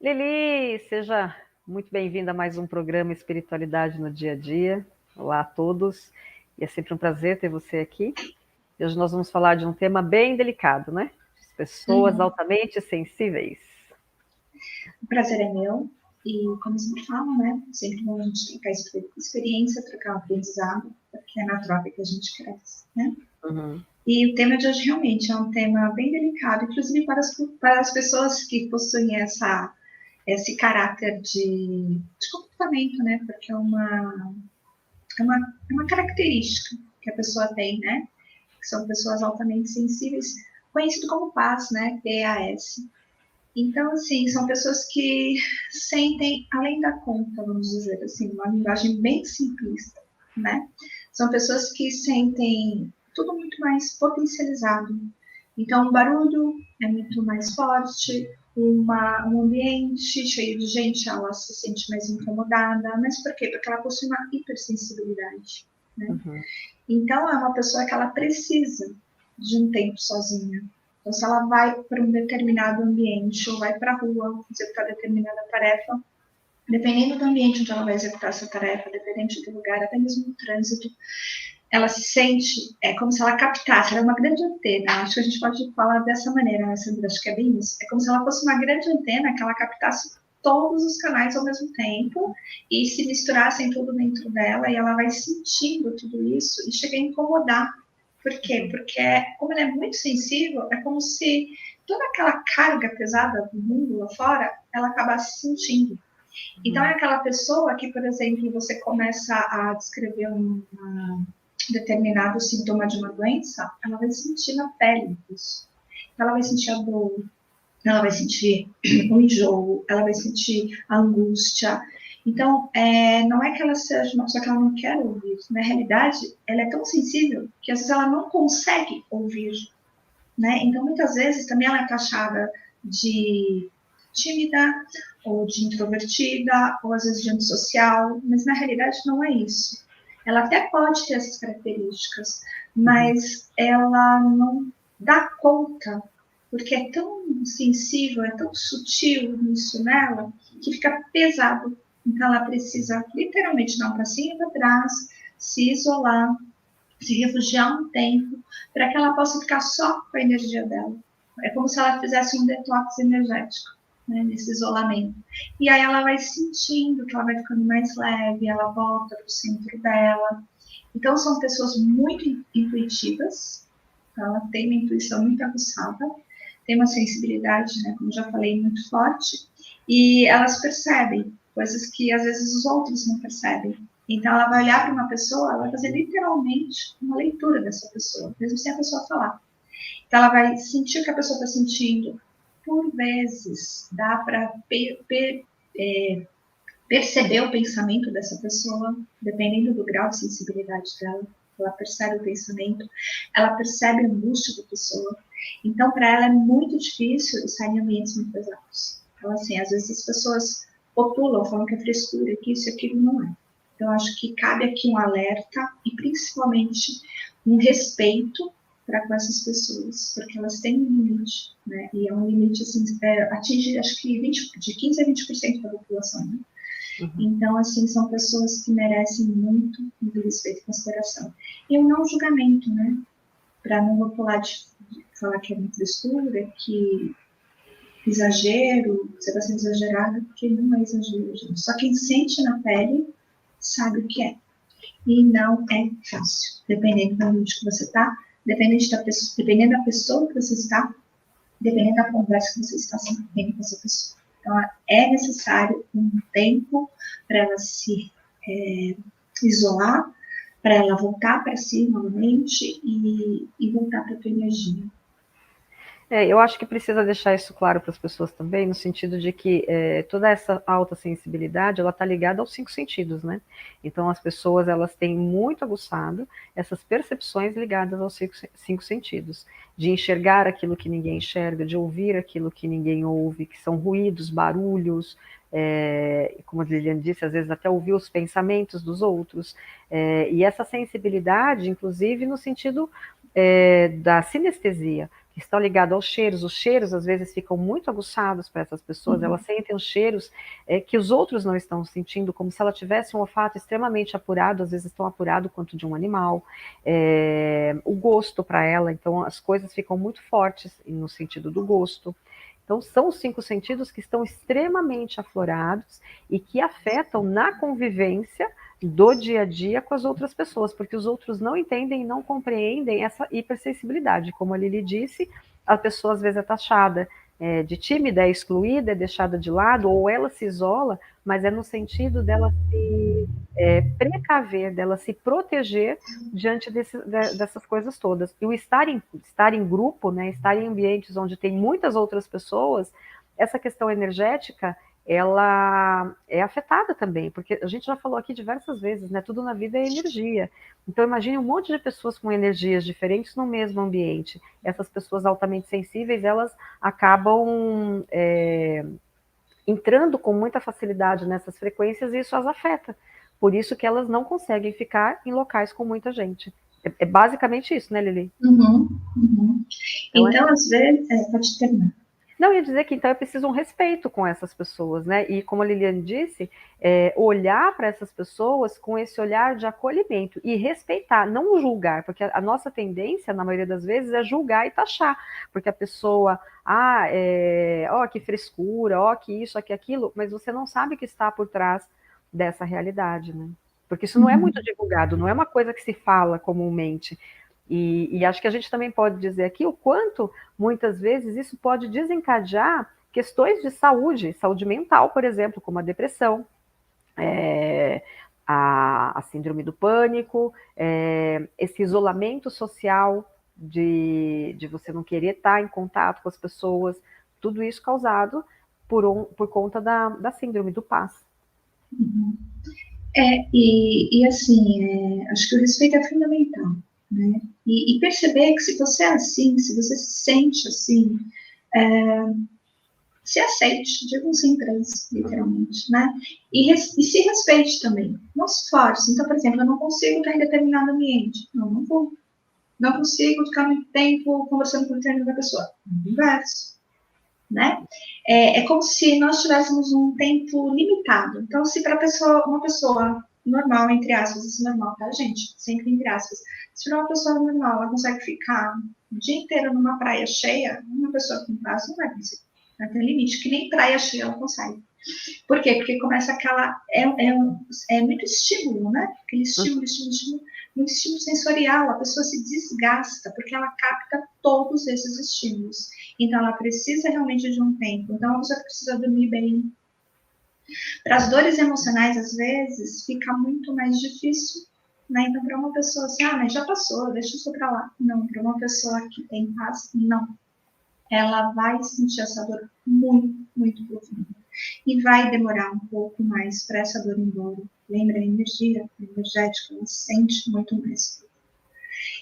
Lili, seja muito bem-vinda a mais um programa Espiritualidade no Dia a Dia. Olá a todos, e é sempre um prazer ter você aqui. E hoje nós vamos falar de um tema bem delicado, né? As pessoas Uhum. altamente sensíveis. O prazer é meu. E como eu sempre falo, né? Sempre bom a gente trocar experiência, trocar um aprendizado, porque é na troca que a gente cresce, né? Uhum. E o tema de hoje realmente é um tema bem delicado, inclusive para as pessoas que possuem esse caráter de comportamento, né? Porque é uma característica que a pessoa tem, né? Que são pessoas altamente sensíveis, conhecido como PAS, né? PAS. Então, assim, são pessoas que sentem além da conta, vamos dizer assim, uma linguagem bem simplista, né? São pessoas que sentem tudo muito mais potencializado. Então, o barulho é muito mais forte, um ambiente cheio de gente, ela se sente mais incomodada. Mas por quê? Porque ela possui uma hipersensibilidade, né? Uhum. Então, é uma pessoa que ela precisa de um tempo sozinha. Então, se ela vai para um determinado ambiente ou vai para a rua executar determinada tarefa, dependendo do ambiente onde ela vai executar essa tarefa, dependendo do lugar, até mesmo no trânsito, ela se sente, é como se ela captasse, ela é uma grande antena, acho que a gente pode falar dessa maneira, né, Sandra? Acho que é bem isso. É como se ela fosse uma grande antena que ela captasse todos os canais ao mesmo tempo e se misturassem tudo dentro dela e ela vai sentindo tudo isso e chega a incomodar. Por quê? Porque como ela é muito sensível, é como se toda aquela carga pesada do mundo lá fora, ela acabasse sentindo. Então, é aquela pessoa que, por exemplo, você começa a descrever uma determinado sintoma de uma doença, ela vai sentir na pele isso. Ela vai sentir a dor, ela vai sentir o enjoo, ela vai sentir a angústia. Então, não é que ela seja uma pessoa que ela não quer ouvir. Na realidade, ela é tão sensível que às vezes ela não consegue ouvir, né? Então, muitas vezes também ela é taxada de tímida, ou de introvertida, ou às vezes de antissocial, mas na realidade não é isso. Ela até pode ter essas características, Uhum. mas ela não dá conta, porque é tão sensível, é tão sutil isso nela, que fica pesado. Então ela precisa literalmente dar um passinho para trás, se isolar, se refugiar um tempo, para que ela possa ficar só com a energia dela. É como se ela fizesse um detox energético, né, nesse isolamento. E aí ela vai sentindo que ela vai ficando mais leve, ela volta para o centro dela. Então, são pessoas muito intuitivas, ela tem uma intuição muito aguçada, tem uma sensibilidade, né, como já falei, muito forte, e elas percebem coisas que às vezes os outros não percebem. Então, ela vai olhar para uma pessoa, ela vai fazer literalmente uma leitura dessa pessoa, mesmo sem a pessoa falar. Então, ela vai sentir o que a pessoa está sentindo. Por vezes, dá para perceber o pensamento dessa pessoa, dependendo do grau de sensibilidade dela. Ela percebe o pensamento, ela percebe a angústia da pessoa. Então, para ela é muito difícil estar em ambientes muito pesados. Então, assim, às vezes as pessoas rotulam, falam que é frescura, que isso e aquilo não é. Então, acho que cabe aqui um alerta e principalmente um respeito para com essas pessoas, porque elas têm um limite, né? E é um limite, assim, atinge, acho que de 15 a 20% da população, né? Uhum. Então, assim, são pessoas que merecem muito respeito e consideração. E um não julgamento, né? Para não rotular de falar que é muito frescura, que exagero, você está sendo exagerado, porque não é exagero, gente. Só quem sente na pele sabe o que é. E não é fácil. Dependendo do ambiente que você está, dependendo da pessoa que você está, dependendo da conversa que você está tendo com essa pessoa. Então, é necessário um tempo para ela se isolar, para ela voltar para si novamente e voltar para a tua energia. Eu acho que precisa deixar isso claro para as pessoas também, no sentido de que toda essa alta sensibilidade, ela está ligada aos cinco sentidos, né? Então, as pessoas, elas têm muito aguçado essas percepções ligadas aos cinco sentidos, de enxergar aquilo que ninguém enxerga, de ouvir aquilo que ninguém ouve, que são ruídos, barulhos, como a Liliane disse, às vezes até ouvir os pensamentos dos outros, e essa sensibilidade, inclusive, no sentido da sinestesia, que estão ligados aos cheiros. Os cheiros, às vezes, ficam muito aguçados para essas pessoas, elas sentem os cheiros que os outros não estão sentindo, como se ela tivesse um olfato extremamente apurado, às vezes tão apurado quanto de um animal. O gosto para ela, então as coisas ficam muito fortes no sentido do gosto. Então, são os 5 sentidos que estão extremamente aflorados e que afetam na convivência do dia a dia com as outras pessoas, porque os outros não entendem e não compreendem essa hipersensibilidade. Como a Lili disse, a pessoa às vezes é taxada de tímida, é excluída, é deixada de lado, ou ela se isola, mas é no sentido dela se precaver, dela se proteger diante dessas coisas todas. E o estar em grupo, né, estar em ambientes onde tem muitas outras pessoas, essa questão energética, ela é afetada também, porque a gente já falou aqui diversas vezes, né? Tudo na vida é energia. Então imagine um monte de pessoas com energias diferentes no mesmo ambiente. Essas pessoas altamente sensíveis, elas acabam entrando com muita facilidade nessas frequências e isso as afeta. Por isso que elas não conseguem ficar em locais com muita gente. É basicamente isso, né, Lili? Uhum, uhum. Então, Então, às vezes, pode terminar. não, ia dizer que então é preciso um respeito com essas pessoas, né? E como a Liliane disse, olhar para essas pessoas com esse olhar de acolhimento e respeitar, não julgar, porque a nossa tendência, na maioria das vezes, é julgar e taxar, porque a pessoa, ó, que frescura, ó, que isso, ó, que aquilo, mas você não sabe o que está por trás dessa realidade, né? Porque isso não é muito divulgado, não é uma coisa que se fala comumente. E acho que a gente também pode dizer aqui o quanto, muitas vezes, isso pode desencadear questões de saúde mental, por exemplo, como a depressão, a síndrome do pânico, esse isolamento social de você não querer estar em contato com as pessoas, tudo isso causado por conta da síndrome do PAS. Uhum. E assim, acho que o respeito é fundamental, né? E perceber que se você é assim, se você se sente assim, se aceite, diga um sim para isso, literalmente, né? E se respeite também, não se force. Então, por exemplo, eu não consigo estar em determinado ambiente, não vou. Não consigo ficar muito tempo conversando com determinada pessoa, não converso, né? É como se nós tivéssemos um tempo limitado. Então, se para uma pessoa normal, entre aspas, isso é normal, tá, gente? Sempre entre aspas. Se para uma pessoa normal, ela consegue ficar o dia inteiro numa praia cheia, uma pessoa com prazo não vai conseguir. Vai ter um limite, que nem praia cheia ela consegue. Por quê? Porque começa aquela. É muito estímulo, né? Aquele estímulo, muito estímulo sensorial. A pessoa se desgasta porque ela capta todos esses estímulos. Então, ela precisa realmente de um tempo. Então, a pessoa precisa dormir bem. Para as dores emocionais, às vezes, fica muito mais difícil. Né? Então, para uma pessoa assim, mas já passou, deixa isso para lá. Não, para uma pessoa que tem paz, não. Ela vai sentir essa dor muito, muito profunda. E vai demorar um pouco mais para essa dor ir embora. Lembra, a energia energética, ela sente muito mais.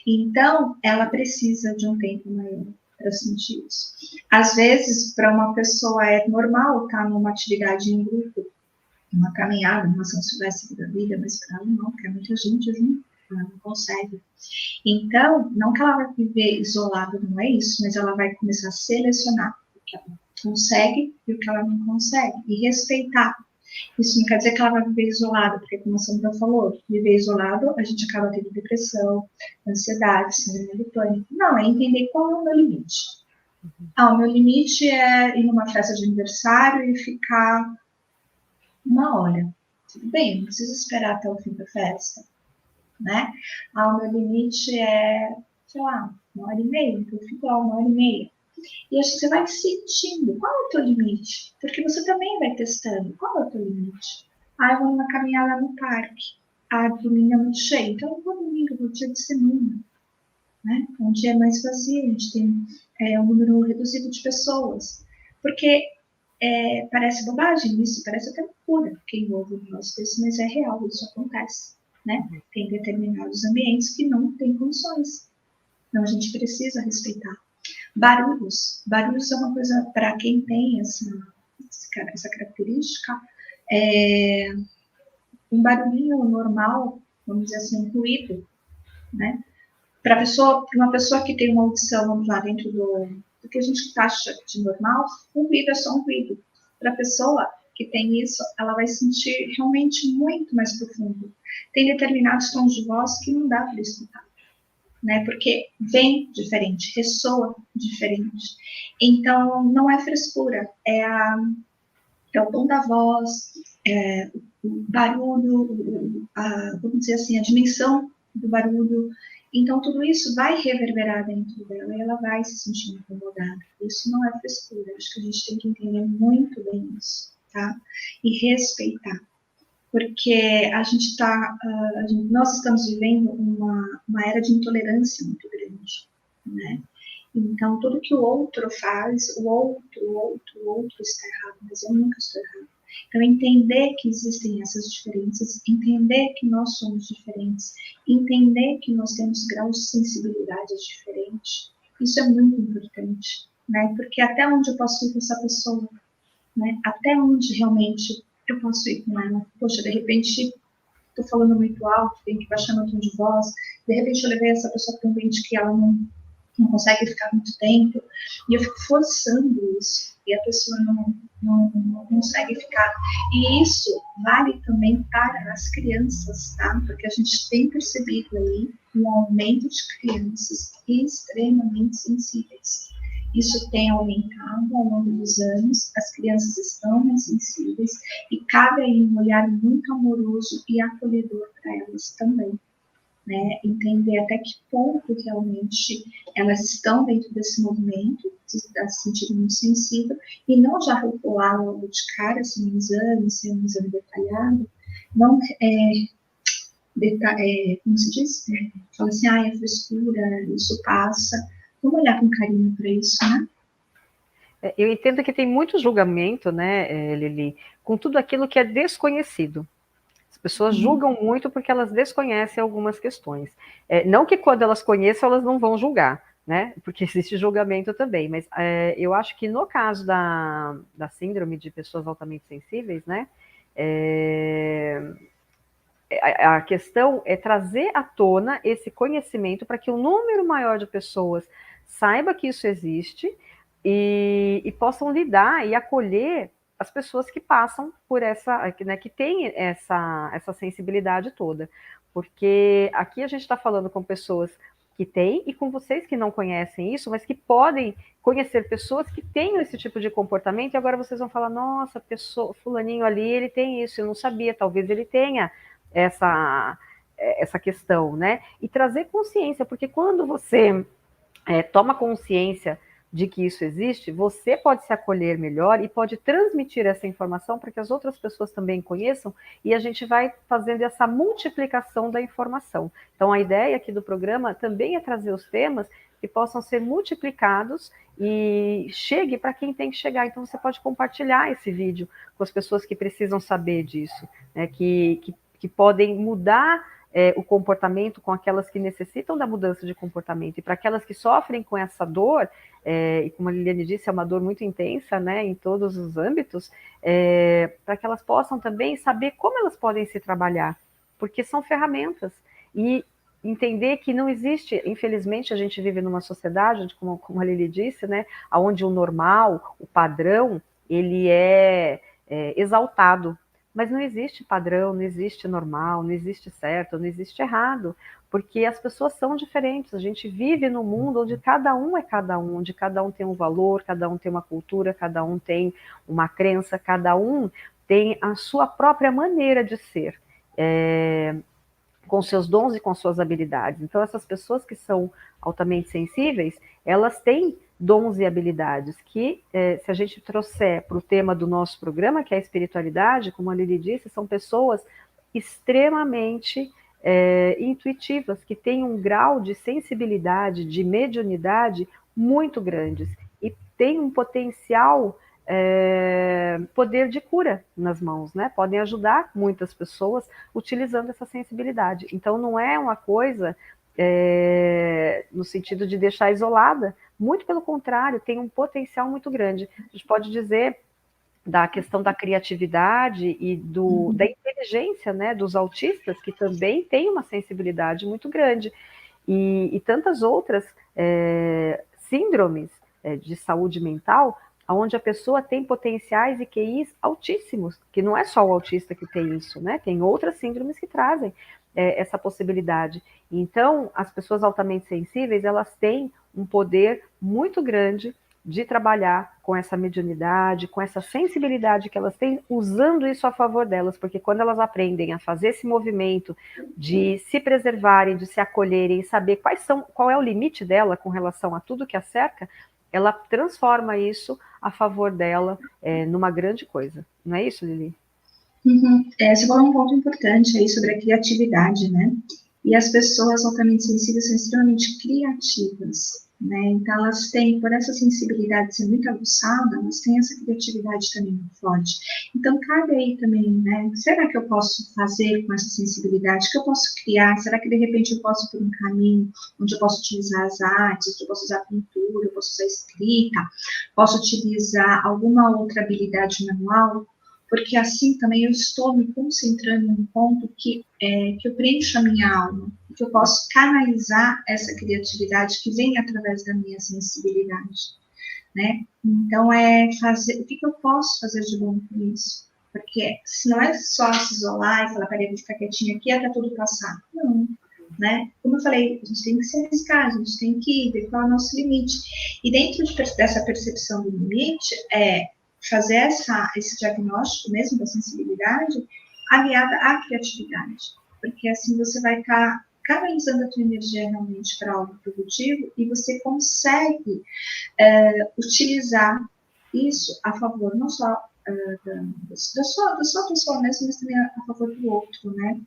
Então, ela precisa de um tempo maior para sentir isso. Às vezes, para uma pessoa é normal estar numa atividade em grupo, uma caminhada, uma ação silvestre da vida, mas para ela não, porque muita gente junto, ela não consegue. Então, não que ela vai viver isolada, não é isso, mas ela vai começar a selecionar o que ela consegue e o que ela não consegue, e respeitar. Isso não quer dizer que ela vai viver isolada, porque como a Sandra falou, viver isolado, a gente acaba tendo depressão, ansiedade, síndrome do pânico. Não, é entender qual é o meu limite. O meu limite é ir numa festa de aniversário e ficar 1 hora. Tudo bem, não preciso esperar até o fim da festa, né? O meu limite é, sei lá, 1 hora e meia, então eu fico lá 1 hora e meia. E acho que você vai sentindo qual é o teu limite, porque você também vai testando qual é o teu limite. Eu vou numa caminhada no parque. Domingo é muito cheio, então eu não vou domingo, eu vou dia de semana. Né? Um dia é mais vazio, a gente tem um número reduzido de pessoas. Porque parece bobagem isso, parece até loucura que envolve um negócio desse, mas é real, isso acontece. Né? Tem determinados ambientes que não tem condições. Então a gente precisa respeitar. Barulhos é uma coisa, para quem tem essa característica, um barulhinho normal, vamos dizer assim, um ruído, né? para uma pessoa que tem uma audição, vamos lá, dentro do que a gente taxa de normal, um ruído é só um ruído. Para a pessoa que tem isso, ela vai sentir realmente muito mais profundo. Tem determinados tons de voz que não dá para escutar, né? Porque vem diferente, ressoa diferente. Então, não é frescura, é o tom da voz, o barulho, vamos dizer assim, a dimensão do barulho. Então, tudo isso vai reverberar dentro dela e ela vai se sentir incomodada. Isso não é frescura. Acho que a gente tem que entender muito bem isso, tá? E respeitar. Porque a gente está, nós estamos vivendo uma era de intolerância muito grande, né? Então, tudo que o outro faz, o outro está errado, mas eu nunca estou errado. Então, entender que existem essas diferenças, entender que nós somos diferentes, entender que nós temos graus de sensibilidade diferentes, isso é muito importante, né? Porque até onde eu posso ir com essa pessoa, né? Até onde realmente eu posso ir com ela? Poxa, de repente, estou falando muito alto, tenho que baixar meu tom de voz, de repente eu levei essa pessoa para um ambiente que ela não consegue ficar muito tempo, e eu fico forçando isso, e a pessoa não consegue ficar. E isso vale também para as crianças, tá? Porque a gente tem percebido aí um aumento de crianças extremamente sensíveis. Isso tem aumentado ao longo dos anos, as crianças estão mais sensíveis, e cabe aí um olhar muito amoroso e acolhedor para elas também. Né, entender até que ponto realmente elas estão dentro desse movimento, de estar se sentindo muito sensível, e não já rotular logo de cara, sem um exame detalhado, não como se diz? Fala assim, é frescura, isso passa. Vamos olhar com carinho para isso, né? Eu entendo que tem muito julgamento, né, Lili, com tudo aquilo que é desconhecido. As pessoas julgam muito porque elas desconhecem algumas questões. Não que quando elas conheçam, elas não vão julgar, né? Porque existe julgamento também, mas eu acho que no caso da síndrome de pessoas altamente sensíveis, né? A questão é trazer à tona esse conhecimento para que um número maior de pessoas saiba que isso existe e possam lidar e acolher as pessoas que passam por essa, né, que têm essa sensibilidade toda. Porque aqui a gente está falando com pessoas que têm e com vocês que não conhecem isso, mas que podem conhecer pessoas que têm esse tipo de comportamento e agora vocês vão falar, nossa, fulaninho ali, ele tem isso, eu não sabia, talvez ele tenha essa questão, né? E trazer consciência, porque quando você toma consciência de que isso existe, você pode se acolher melhor e pode transmitir essa informação para que as outras pessoas também conheçam e a gente vai fazendo essa multiplicação da informação. Então, a ideia aqui do programa também é trazer os temas que possam ser multiplicados e chegue para quem tem que chegar. Então, você pode compartilhar esse vídeo com as pessoas que precisam saber disso, né, que podem mudar o comportamento com aquelas que necessitam da mudança de comportamento. E para aquelas que sofrem com essa dor, e como a Liliane disse, é uma dor muito intensa, né, em todos os âmbitos, para que elas possam também saber como elas podem se trabalhar, porque são ferramentas. E entender que não existe, infelizmente, a gente vive numa sociedade, onde, como a Lili disse, né, onde o normal, o padrão, ele é exaltado. Mas não existe padrão, não existe normal, não existe certo, não existe errado, porque as pessoas são diferentes. A gente vive num mundo onde cada um é cada um, onde cada um tem um valor, cada um tem uma cultura, cada um tem uma crença, cada um tem a sua própria maneira de ser, com seus dons e com suas habilidades. Então, essas pessoas que são altamente sensíveis, elas têm dons e habilidades que, se a gente trouxer para o tema do nosso programa, que é a espiritualidade, como a Lili disse, são pessoas extremamente intuitivas, que têm um grau de sensibilidade, de mediunidade muito grandes e têm um potencial poder de cura nas mãos, né? Podem ajudar muitas pessoas utilizando essa sensibilidade. Então, não é uma coisa no sentido de deixar isolada, muito pelo contrário, tem um potencial muito grande. A gente pode dizer da questão da criatividade e da inteligência, né, dos autistas, que também têm uma sensibilidade muito grande. e tantas outras síndromes de saúde mental, onde a pessoa tem potenciais e QIs altíssimos, que não é só o autista que tem isso, né? Tem outras síndromes que trazem essa possibilidade. Então, as pessoas altamente sensíveis, elas têm um poder muito grande de trabalhar com essa mediunidade, com essa sensibilidade que elas têm, usando isso a favor delas, porque quando elas aprendem a fazer esse movimento de se preservarem, de se acolherem e saber qual é o limite dela com relação a tudo que a cerca, ela transforma isso a favor dela numa grande coisa. Não é isso, Lili? Uhum. Você falou um ponto importante aí sobre a criatividade, né? E as pessoas altamente sensíveis são extremamente criativas, né? Então, elas têm, por essa sensibilidade ser muito aguçada, elas têm essa criatividade também muito forte. Então, cabe aí também, né? Será que eu posso fazer com essa sensibilidade? O que eu posso criar? Será que, de repente, eu posso ir por um caminho onde eu posso utilizar as artes, eu posso usar pintura, eu posso usar escrita, posso utilizar alguma outra habilidade manual? Porque assim também eu estou me concentrando num ponto que eu preencho a minha alma, que eu posso canalizar essa criatividade que vem através da minha sensibilidade, né? Então, o que eu posso fazer de bom com isso? Porque se não é só se isolar e falar, peraí, vou ficar quietinha aqui até tudo passar. Não, né? Como eu falei, a gente tem que se arriscar, a gente tem que ver qual é o nosso limite. E dentro dessa percepção do limite, fazer esse diagnóstico mesmo da sensibilidade aliada à criatividade, porque assim você vai estar canalizando a tua energia realmente para algo produtivo e você consegue utilizar isso a favor não só da sua pessoa mesmo, mas também a favor do outro, né?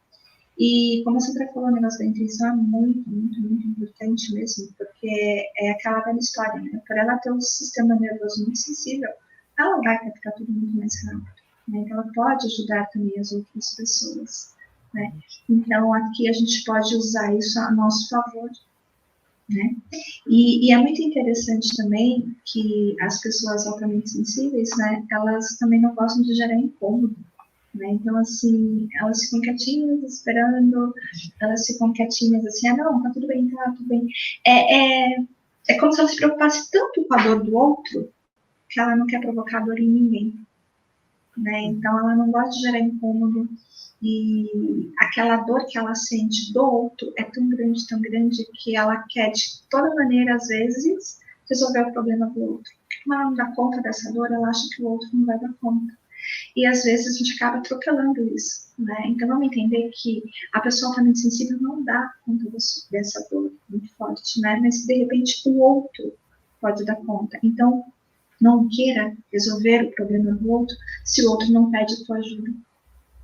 E como você falou, o negócio da intuição é muito, muito, muito importante mesmo, porque é aquela velha história, né? Por ela ter um sistema nervoso muito sensível, ela vai captar tudo muito mais rápido, né? Então, ela pode ajudar também as outras pessoas, né? Então, aqui a gente pode usar isso a nosso favor, né? E é muito interessante também que as pessoas altamente sensíveis, né? Elas também não gostam de gerar incômodo, né? Então, assim, elas ficam quietinhas, esperando, elas ficam quietinhas assim, não, tá tudo bem, tá tudo bem. É como se ela se preocupasse tanto com a dor do outro, que ela não quer provocar dor em ninguém, né? Então, ela não gosta de gerar incômodo, e aquela dor que ela sente do outro é tão grande, que ela quer, de toda maneira, às vezes, resolver o problema do outro. Como ela não dá conta dessa dor, ela acha que o outro não vai dar conta. E às vezes a gente acaba atropelando isso, né? Então vamos entender que a pessoa altamente sensível não dá conta dessa dor muito forte, né? Mas de repente o outro pode dar conta. Então não queira resolver o problema do outro se o outro não pede a tua ajuda,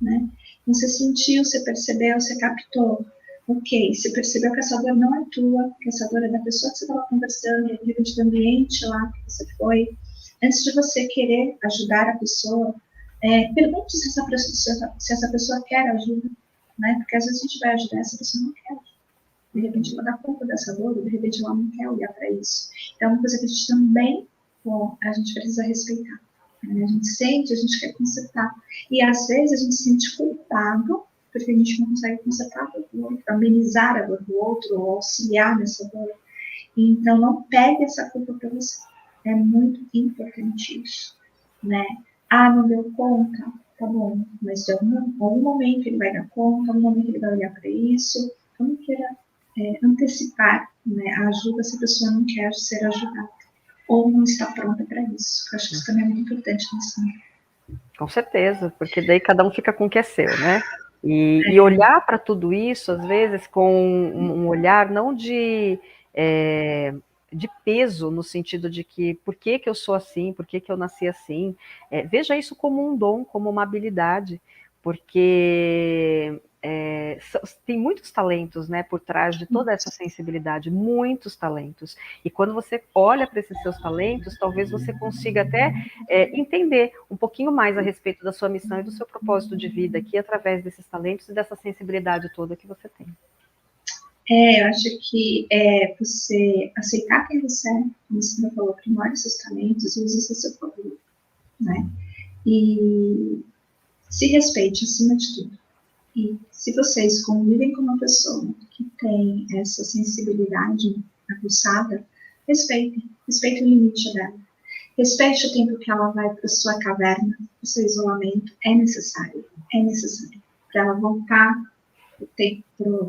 né? Você sentiu, você percebeu, você captou. Ok, você percebeu que essa dor não é tua, que essa dor é da pessoa que você estava conversando, do ambiente lá que você foi. Antes de você querer ajudar a pessoa, pergunte se essa pessoa quer ajuda, né? Porque às vezes a gente vai ajudar, essa pessoa não quer. De repente ela dá conta dessa dor, de repente ela não quer olhar para isso. Então é uma coisa que a gente também, a gente precisa respeitar. Né? A gente sente, a gente quer consertar. E às vezes a gente se sente culpado porque a gente não consegue consertar a dor do outro, amenizar a dor do outro, ou auxiliar nessa dor. Então não pegue essa culpa para você. É muito importante isso, né? Não deu conta? Tá bom, mas de algum momento ele vai dar conta, algum momento ele vai olhar para isso. Eu não queira antecipar, né, a ajuda se a pessoa não quer ser ajudada ou não está pronta para isso. Eu acho que isso também é muito importante nesse momento. Com certeza, porque daí cada um fica com o que é seu, né? E olhar para tudo isso, às vezes, com um olhar não de peso, no sentido de que por que eu sou assim, por que eu nasci assim. Veja isso como um dom, como uma habilidade, porque tem muitos talentos, né, por trás de toda essa sensibilidade, muitos talentos. E quando você olha para esses seus talentos, talvez você consiga até entender um pouquinho mais a respeito da sua missão e do seu propósito de vida aqui, através desses talentos e dessa sensibilidade toda que você tem. Eu acho que você aceitar quem você é, como você falou, aprimore seus talentos e use isso a seu favor, né? E se respeite acima de tudo. E se vocês convivem com uma pessoa que tem essa sensibilidade aguçada, respeite o limite dela. Respeite o tempo que ela vai para sua caverna, para o seu isolamento, é necessário, para ela voltar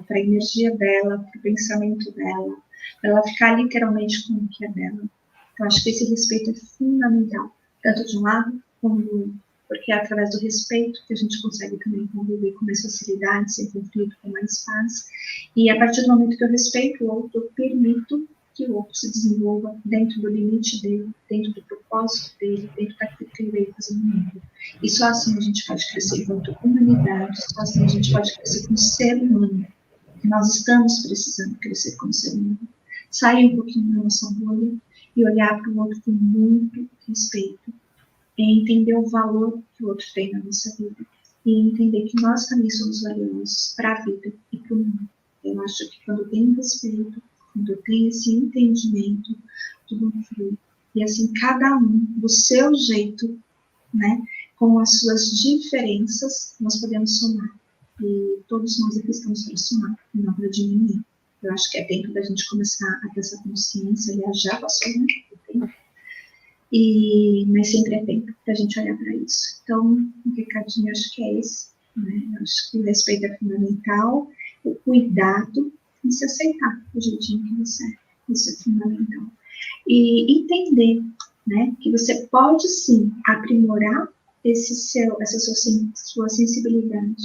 para a energia dela, para o pensamento dela, para ela ficar literalmente com o que é dela. Então, acho que esse respeito é fundamental, tanto de um lado como do outro, porque é através do respeito que a gente consegue também conviver com mais facilidade, sem conflito, com mais paz. E a partir do momento que eu respeito o outro, eu permito que o outro se desenvolva dentro do limite dele, dentro do propósito dele, dentro daquilo que ele veio fazer no mundo. E só assim a gente pode crescer enquanto humanidade, só assim a gente pode crescer como ser humano. E nós estamos precisando crescer como ser humano. Sair um pouquinho da nossa bolha e olhar para o outro com muito respeito. E entender o valor que o outro tem na nossa vida. E entender que nós também somos valiosos para a vida e para o mundo. Eu acho que quando tem respeito, quando tem esse entendimento, tudo flui. E assim, cada um, do seu jeito, né, com as suas diferenças, nós podemos somar. E todos nós aqui estamos para somar, e não para diminuir. Eu acho que é tempo da gente começar a ter essa consciência. Aliás, já passou, né? Mas sempre é tempo da gente olhar para isso. Então, o recadinho acho que é esse. Né? Acho que o respeito é fundamental, o cuidado e se aceitar do jeitinho que você é. Isso é fundamental. E entender, né, que você pode sim aprimorar essa sua sensibilidade,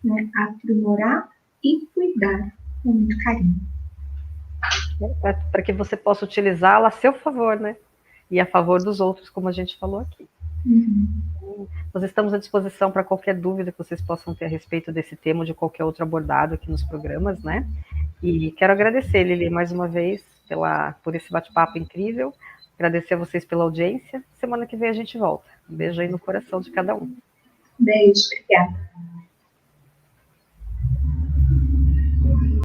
né, aprimorar e cuidar com muito carinho. Para que você possa utilizá-la a seu favor, né? E a favor dos outros, como a gente falou aqui. Nós estamos à disposição para qualquer dúvida que vocês possam ter a respeito desse tema ou de qualquer outro abordado aqui nos programas, né? E quero agradecer, Lili, mais uma vez por esse bate-papo incrível, agradecer a vocês pela audiência. Semana que vem a gente volta. Um beijo aí no coração de cada um. Beijo, obrigada.